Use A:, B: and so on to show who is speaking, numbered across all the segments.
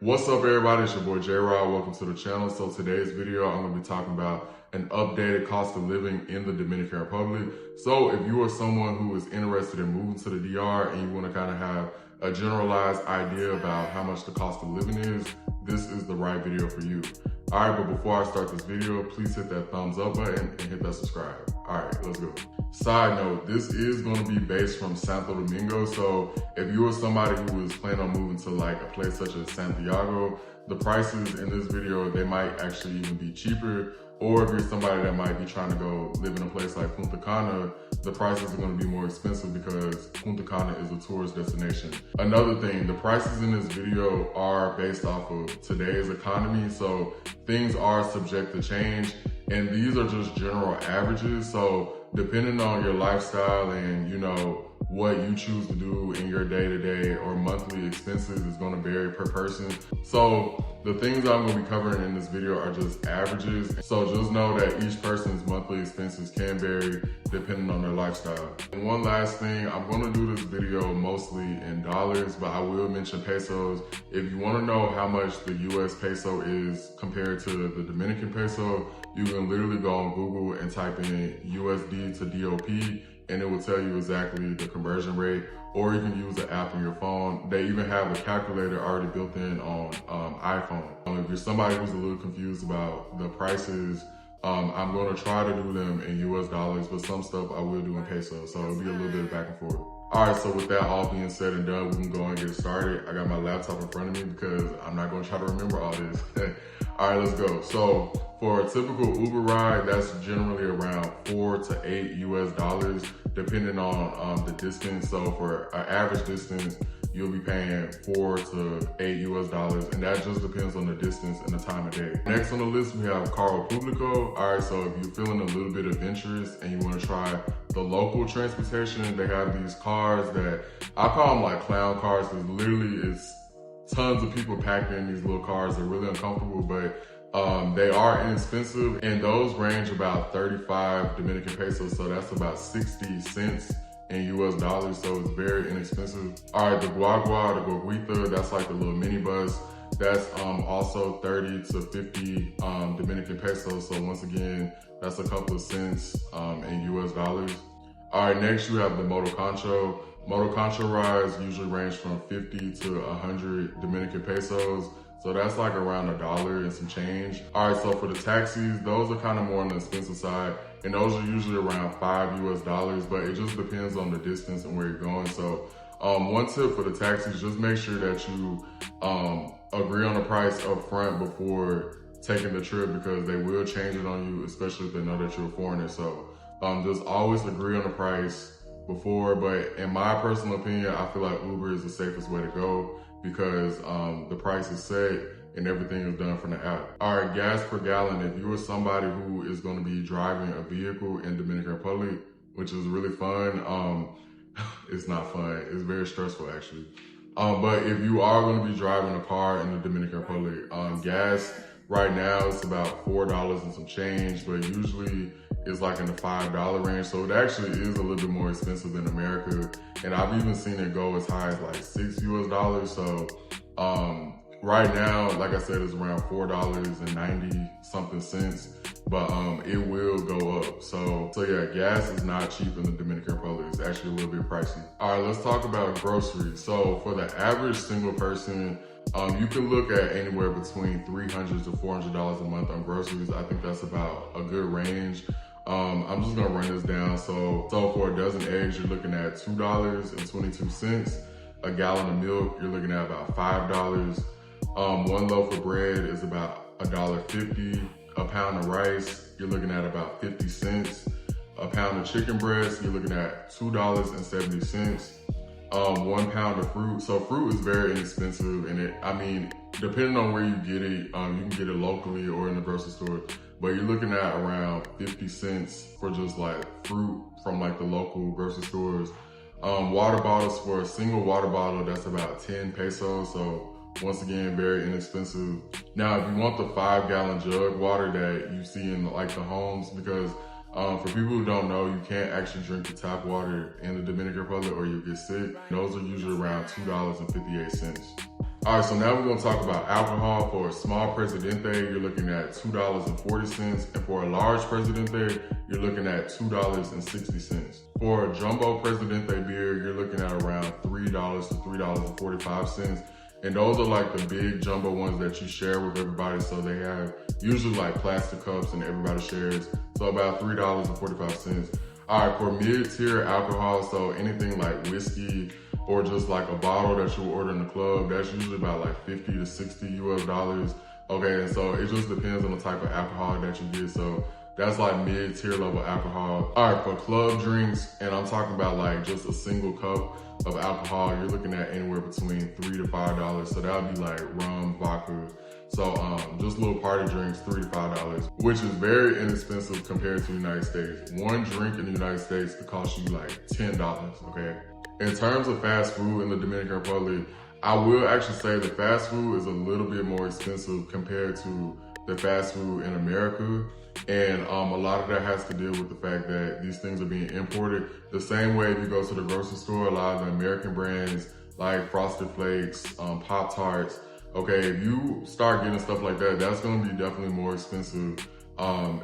A: What's up, everybody? It's your boy Jrod. Welcome to the channel. So today's video, I'm going to be talking about an updated cost of living in the Dominican Republic. So if you are someone who is interested in moving to the DR and you want to kind of have a generalized idea about how much the cost of living is, this is the right video for you. All right, but before I start this video, please hit that thumbs up button and hit that subscribe. All right, let's go. Side note, this is going to be based from Santo Domingo. So if you are somebody who is planning on moving to like a place such as Santiago, the prices in this video, they might actually even be cheaper. Or if you're somebody that might be trying to go live in a place like Punta Cana, the prices are going to be more expensive because Punta Cana is a tourist destination. Another thing, the prices in this video are based off of today's economy, so things are subject to change, and these are just general averages. So depending on your lifestyle and what you choose to do in your day-to-day or monthly expenses is going to vary per person. So the things I'm going to be covering in this video are just averages. So just know that each person's monthly expenses can vary depending on their lifestyle. And one last thing, I'm going to do this video mostly in dollars, but I will mention pesos. If you want to know how much the US peso is compared to the Dominican peso, you can literally go on Google and type in USD to DOP, and it will tell you exactly the conversion rate. Or you can use an app on your phone. They even have a calculator already built in on iPhone. If you're somebody who's a little confused about the prices, I'm going to try to do them in US dollars, but some stuff I will do in pesos, so it'll be a little bit of back and forth. All right, so with that all being said and done, we can go and get started. I got my laptop in front of me because I'm not going to try to remember all this. All right, let's go. So for a typical Uber ride, that's generally around $4 to $8 US, depending on the distance. So for an average distance, you'll be paying $4 to $8 US, and that just depends on the distance and the time of day. Next on the list, we have Carro Público. All right, so if you're feeling a little bit adventurous and you want to try the local transportation, they have these cars that I call them like clown cars, because literally it's tons of people packed in these little cars. They're really uncomfortable, but they are inexpensive, and those range about 35 Dominican pesos, so that's about 60 cents in US dollars, so it's very inexpensive. All right, the guagua, the guaguita, that's like the little minibus. That's also 30 to 50 Dominican pesos, so once again, that's a couple of cents in US dollars. All right, next you have the motoconcho. Motoconcho rides usually range from 50 to 100 Dominican pesos. So that's like around $1 and some change. All right, so for the taxis, those are kind of more on the expensive side, and those are usually around $5 US, but it just depends on the distance and where you're going. So one tip for the taxis, just make sure that you agree on the price up front before taking the trip, because they will change it on you, especially if they know that you're a foreigner. So just always agree on the price before, but in my personal opinion, I feel like Uber is the safest way to go, because the price is set and everything is done from the app. All right, gas per gallon. If you are somebody who is going to be driving a vehicle in Dominican Republic, which is really fun, it's not fun. It's very stressful, actually. But if you are going to be driving a car in the Dominican Republic, gas right now it's about $4 and some change, but usually it's like in the $5 range. So it actually is a little bit more expensive than America. And I've even seen it go as high as like $6 US. So right now, like I said, it's around $4.90 something cents, but it will go up. So yeah, gas is not cheap in the Dominican Republic. It's actually a little bit pricey. All right, let's talk about groceries. So for the average single person, you can look at anywhere between $300 to $400 a month on groceries. I think that's about a good range. I'm just gonna run this down. So for a dozen eggs, you're looking at $2.22. A gallon of milk, you're looking at about $5. One loaf of bread is about $1.50. A pound of rice, you're looking at about 50 cents. A pound of chicken breast, you're looking at $2.70. 1 pound of fruit. So fruit is very inexpensive, and depending on where you get it, you can get it locally or in the grocery store, but you're looking at around 50 cents for just like fruit from like the local grocery stores. Water bottles, for a single water bottle, that's about 10 pesos. So once again, very inexpensive. Now, if you want the 5-gallon jug water that you see in like the homes, because For people who don't know, you can't actually drink the tap water in the Dominican Republic or you'll get sick. Those are usually around $2.58. All right, so now we're gonna talk about alcohol. For a small Presidente, you're looking at $2.40. And for a large Presidente, you're looking at $2.60. For a jumbo Presidente beer, you're looking at around $3 to $3.45. And those are like the big jumbo ones that you share with everybody. So they have usually like plastic cups and everybody shares. So about $3.45. All right, for mid-tier alcohol, so anything like whiskey or just like a bottle that you would order in the club, that's usually about like 50 to 60 US dollars. Okay, and so it just depends on the type of alcohol that you get. So that's like mid-tier level alcohol. All right, for club drinks, and I'm talking about like just a single cup of alcohol, you're looking at anywhere between $3 to $5. So that would be like rum, vodka. So just little party drinks, $3 to $5, which is very inexpensive compared to the United States. One drink in the United States could cost you like $10, okay? In terms of fast food in the Dominican Republic, I will actually say the fast food is a little bit more expensive compared to the fast food in America. And a lot of that has to deal with the fact that these things are being imported. The same way if you go to the grocery store, a lot of the American brands like Frosted Flakes, Pop-Tarts, okay, if you start getting stuff like that, that's gonna be definitely more expensive.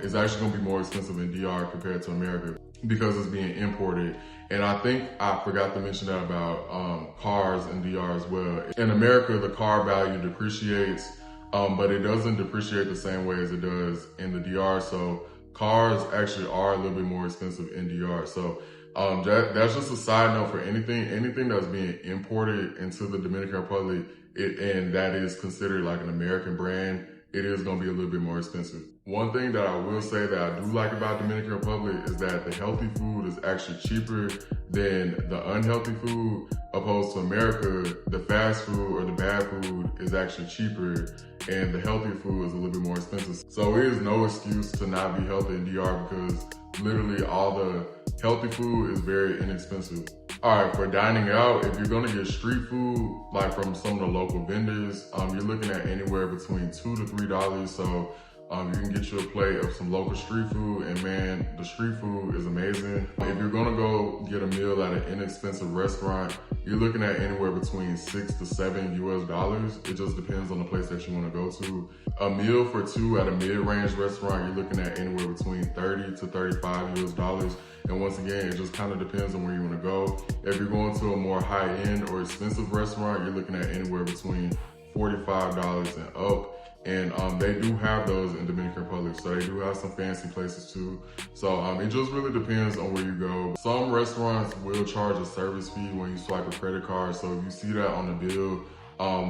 A: It's actually gonna be more expensive in DR compared to America because it's being imported. And I think I forgot to mention that about cars in DR as well. In America, the car value depreciates, but it doesn't depreciate the same way as it does in the DR. So cars actually are a little bit more expensive in DR. So that's just a side note for anything that's being imported into the Dominican Republic, and that is considered like an American brand, it is gonna be a little bit more expensive. One thing that I will say that I do like about Dominican Republic is that the healthy food is actually cheaper than the unhealthy food, opposed to America, the fast food or the bad food is actually cheaper and the healthy food is a little bit more expensive. So it is no excuse to not be healthy in DR because literally all the healthy food is very inexpensive. All right, for dining out, if you're gonna get street food, like from some of the local vendors, you're looking at anywhere between $2 to $3. So you can get you a plate of some local street food, and man, the street food is amazing. If you're gonna go get a meal at an inexpensive restaurant, you're looking at anywhere between $6 to $7 US. It just depends on the place that you wanna go to. A meal for two at a mid-range restaurant, you're looking at anywhere between $30 to $35 US. And once again, it just kind of depends on where you want to go. If you're going to a more high-end or expensive restaurant, you're looking at anywhere between $45 and up. And they do have those in Dominican Republic, so they do have some fancy places too. So it just really depends on where you go. Some restaurants will charge a service fee when you swipe a credit card. So if you see that on the bill,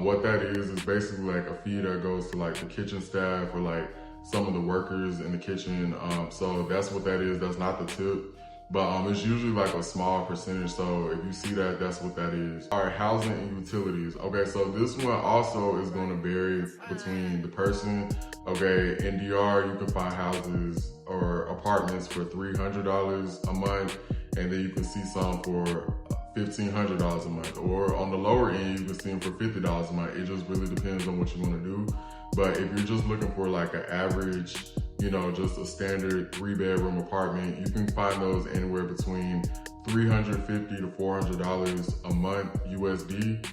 A: what that is basically like a fee that goes to like the kitchen staff or like some of the workers in the kitchen. So that's what that is. That's not the tip. But it's usually like a small percentage. So if you see that, that's what that is. All right, housing and utilities. Okay, so this one also is gonna vary between the person. Okay, in DR, you can find houses or apartments for $300 a month, and then you can see some for $1,500 a month. Or on the lower end, you can see them for $50 a month. It just really depends on what you wanna do. But if you're just looking for like an average, you know, just a standard 3-bedroom apartment, you can find those anywhere between $350 to $400 a month USD.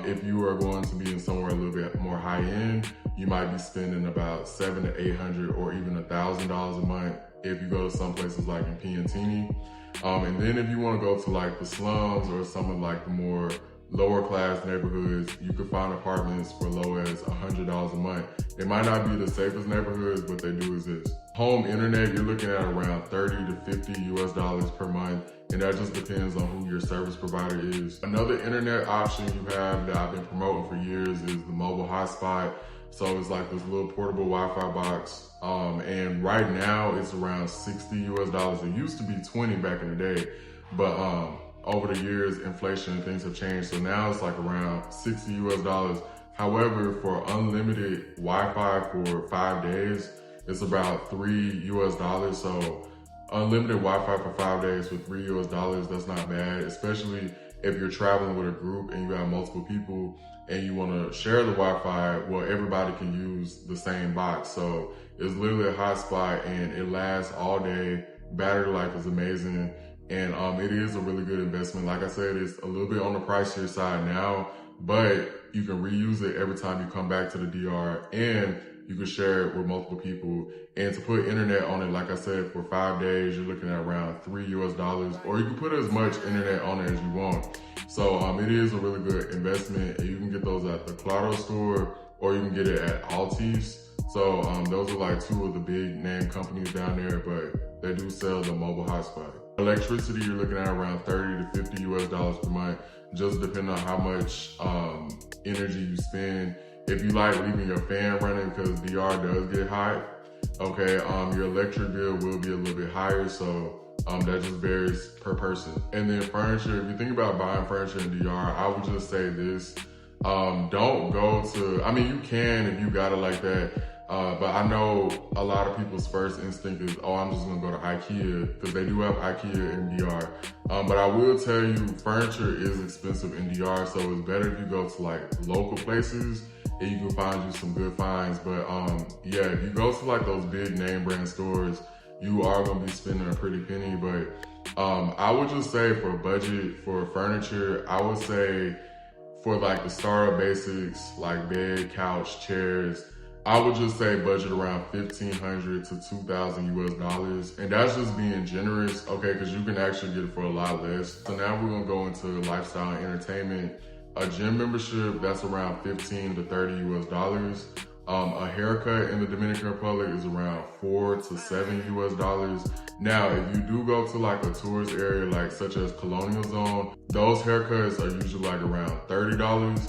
A: If you are going to be in somewhere a little bit more high end, you might be spending about $700 to $800 or even $1,000 a month if you go to some places like in Piantini. And then if you want to go to like the slums or some of like the more lower class neighborhoods, you can find apartments for low as $100 a month. It might not be the safest neighborhoods, but they do exist. Home internet, you're looking at around $30 to $50 US per month, and that just depends on who your service provider is. Another internet option you have that I've been promoting for years is the mobile hotspot. So it's like this little portable Wi-Fi box, and right now it's around $60 US. It used to be 20 back in the day, but over the years, inflation and things have changed. So now it's like around $60 US. However, for unlimited Wi-Fi for 5 days, it's about $3 US. So unlimited Wi-Fi for 5 days for $3 US, that's not bad, especially if you're traveling with a group and you have multiple people and you want to share the Wi-Fi. Well, everybody can use the same box. So it's literally a hotspot and it lasts all day. Battery life is amazing. And it is a really good investment. Like I said, it's a little bit on the pricier side now, but you can reuse it every time you come back to the DR, and you can share it with multiple people. And to put internet on it, like I said, for 5 days, you're looking at around $3 US, or you can put as much internet on it as you want. So it is a really good investment, and you can get those at the Claro store, or you can get it at Altis. So those are like two of the big name companies down there, but they do sell the mobile hotspot. Electricity, you're looking at around $30 to $50 US per month, just depending on how much energy you spend. If you like leaving your fan running, because DR does get hot, okay, your electric bill will be a little bit higher, so that just varies per person. And then furniture, if you think about buying furniture in DR, I would just say this, don't go to, I mean, you can if you got it like that, but I know a lot of people's first instinct is, oh, I'm just gonna go to IKEA, because they do have IKEA in DR. But I will tell you, furniture is expensive in DR, so it's better if you go to like local places and you can find you some good finds. But yeah, if you go to like those big name brand stores, you are gonna be spending a pretty penny. But I would just say for budget for furniture, I would say for like the startup basics, like bed, couch, chairs, I would just say budget around $1,500 to $2,000 US, and that's just being generous, okay, because you can actually get it for a lot less. So now we're gonna go into lifestyle and entertainment. A gym membership, that's around $15 to $30 US. A haircut in the Dominican Republic is around $4 to $7 US. Now, if you do go to like a tourist area, like such as Colonial Zone, those haircuts are usually like around $30.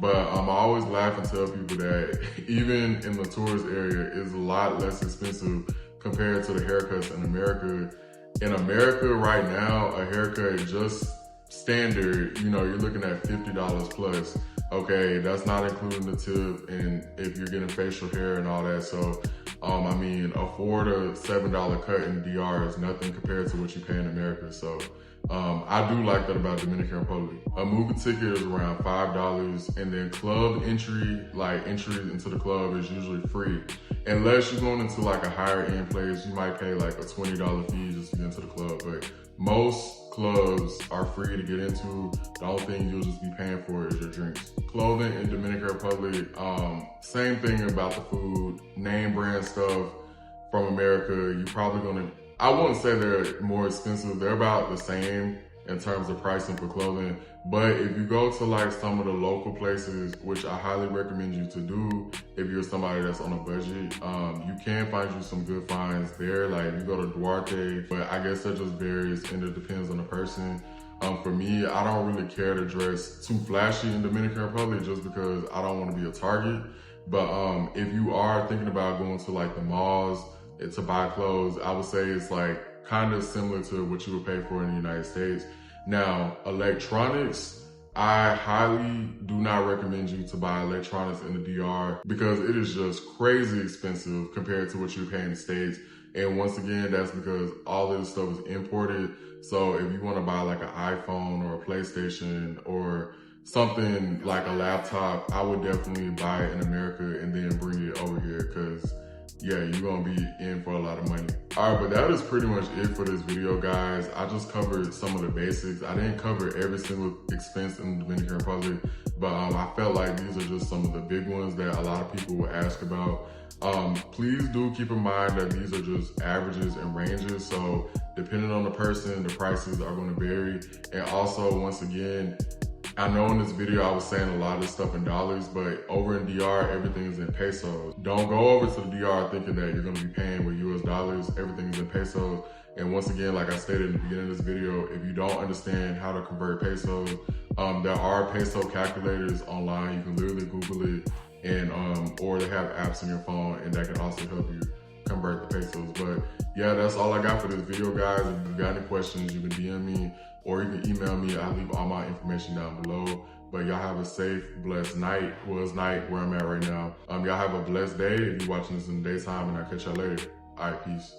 A: But I always laugh and tell people that even in the tourist area, it's a lot less expensive compared to the haircuts in America. In America right now, a haircut just standard, you know, you're looking at $50 plus. Okay, that's not including the tip and if you're getting facial hair and all that. So, I mean, a $4 to $7 cut in DR is nothing compared to what you pay in America. So, I do like that about Dominican Republic. A movie ticket is around $5, and then club entry, like entry into the club, is usually free. Unless you're going into like a higher end place, you might pay like a $20 fee just to get into the club. But most clubs are free to get into. The only thing you'll just be paying for is your drinks. Clothing in Dominican Republic, same thing about the food, name brand stuff from America. You're probably gonna, I wouldn't say they're more expensive. They're about the same in terms of pricing for clothing. But if you go to like some of the local places, which I highly recommend you to do, if you're somebody that's on a budget, you can find you some good finds there. Like you go to Duarte, but I guess that just varies and it depends on the person. For me, I don't really care to dress too flashy in Dominican Republic just because I don't want to be a target. But if you are thinking about going to like the malls to buy clothes, I would say it's like kind of similar to what you would pay for in the United States. Now, electronics, I highly do not recommend you to buy electronics in the DR because it is just crazy expensive compared to what you pay in the States. And once again, that's because all of this stuff is imported. So if you want to buy like an iPhone or a PlayStation or something like a laptop, I would definitely buy it in America and then bring it over here because yeah, you're gonna be in for a lot of money. All right, but that is pretty much it for this video, guys. I just covered some of the basics. I didn't cover every single expense in the Dominican Republic, but I felt like these are just some of the big ones that a lot of people will ask about. Please do keep in mind that these are just averages and ranges. So depending on the person, the prices are gonna vary. And also, once again, I know in this video I was saying a lot of stuff in dollars, but over in DR, everything is in pesos. Don't go over to the DR thinking that you're gonna be paying with US dollars. Everything is in pesos. And once again, like I stated in the beginning of this video, if you don't understand how to convert pesos, there are peso calculators online. You can literally Google it, and or they have apps on your phone, and that can also help you convert the pesos. But yeah, that's all I got for this video, guys. If you've got any questions, you can DM me or you can email me. I'll leave all my information down below. But y'all have a safe, blessed night. Well, it's night where I'm at right now. Y'all have a blessed day if you're watching this in the daytime, and I'll catch y'all later. All right, peace.